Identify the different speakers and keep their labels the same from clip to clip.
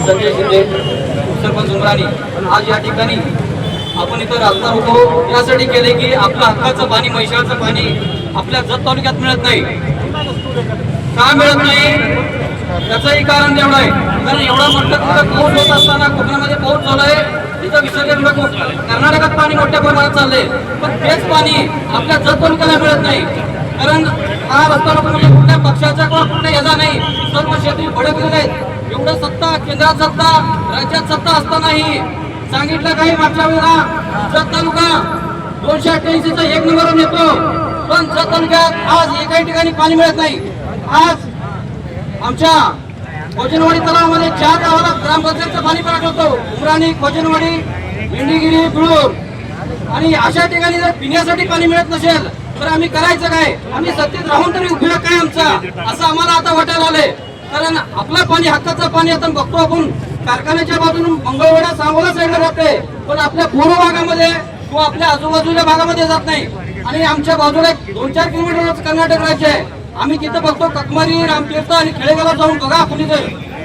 Speaker 1: संजय शिंदे, सरपंच उमराणी। आज या ठिकाणी आपण इथं रास्ता होतो यासाठी केले की आपलं हक्काचं पाणी, म्हैसाळचं पाणी आपल्या जत तालुक्यात मिळत नाही। का मिळत नाही त्याचंही कारण एवढं आहे, कारण एवढा मोठा पाऊस होत असताना कोकणामध्ये पाऊस झालाय, तिथं विसर्जन नको, कर्नाटकात पाणी मोठ्या प्रमाणात चाललंय, पण तेच पाणी आपल्या जत तालुक्याला मिळत नाही। कारण हा रस्ता म्हणजे कुठल्या पक्षाचा किंवा कुठल्या याचा नाही, सर्व शेतकरी भडकलेले आहेत। एवढं सत्ता, केंद्रात सत्ता, राज्यात सत्ता असतानाही सांगितलं काही मागच्या वेळेला जत तालुका 288चा 1 नंबरवर येतो, पण जत तालुक्यात आज एकाही ठिकाणी पाणी मिळत नाही। आज आमच्या खोजनवाडी तलावामध्ये 4 गावाला ग्रामपंचायतचं पाणी पाठवतो, उमराणी, खोजनवाडी, मेंढीगिरी, बिळूर, आणि अशा ठिकाणी जर पिण्यासाठी पाणी मिळत नसेल तर आम्ही करायचं काय? आम्ही सत्तेत राहून तरी उपयोग काय आमचा, असं आम्हाला आता वाटायला आलंय। कारण आपलं पाणी, हक्काचं पाणी आता बघतो आपण कारखान्याच्या बाजूने मंगळवेढा, सांगोला साईडला जाते, पण आपल्या पूर्व भागामध्ये किंवा आपल्या आजूबाजूच्या भागामध्ये जात नाही। आणि आमच्या बाजूला 2-4 किलोमीटर कर्नाटक राज्य आहे। आम्ही तिथं बघतो ककमारी, रामतीर्थ आणि खेडेगावात जाऊन बघा आपण इथे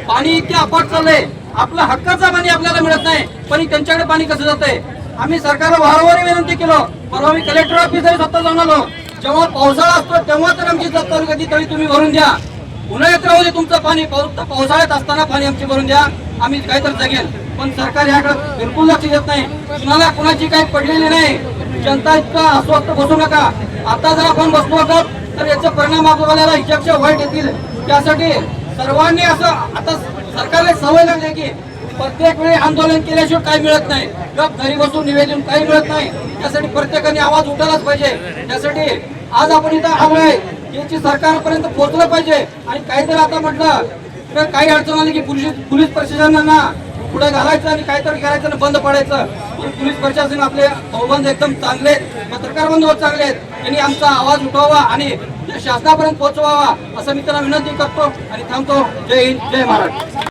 Speaker 1: पाणी इतके अपाट चाललंय, आपलं हक्काचं पाणी आपल्याला मिळत नाही, पण त्यांच्याकडे पाणी कसं जातंय? आम्ही सरकारला वारंवार विनंती केलो, परवा मी कलेक्टर ऑफिसला स्वतः जाऊन आलो। जेव्हा पावसाळा असतो तेव्हा तर आमची जत तालुक्याची तळी तुम्ही भरून द्या, उन्हाळ्यात राहू दे तुमचं पाणी, पावसाळ्यात असताना पाणी आमची भरून द्या, आम्ही काहीतरी जगेल। पण सरकार याकडे बिलकुल लक्ष देत नाही, कुणाला कुणाची काही पडलेली नाही। जनता इतका अस्वस्थ बसू नका, आता जर आपण बसलो तर याचा परिणाम आपल्याला हिच्यापेक्षा वाईट येतील। त्यासाठी सर्वांनी असं आता सरकारला सवय लागली की प्रत्येक वेळी आंदोलन केल्याशिवाय काही मिळत नाही, गप घरी बसून निवेदन काही मिळत नाही। त्यासाठी प्रत्येकाने आवाज उठायलाच पाहिजे। त्यासाठी आज आपण इथं आलोय, याची सरकारपर्यंत पोहोचलं पाहिजे। आणि काहीतरी आता म्हटलं तर काही अडचण आली की पोलीस प्रशासनाला पुढे घालायचं आणि काहीतरी करायचं आणि बंद पडायचं। पोलीस प्रशासन आपले भाऊबंद एकदम चांगले, पत्रकार बंधू चांगले आहेत, त्यांनी आमचा आवाज उठवावा आणि शासनापर्यंत पोहोचवावा असं मी त्यांना विनंती करतो आणि थांबतो। जय हिंद, जय महाराष्ट्र।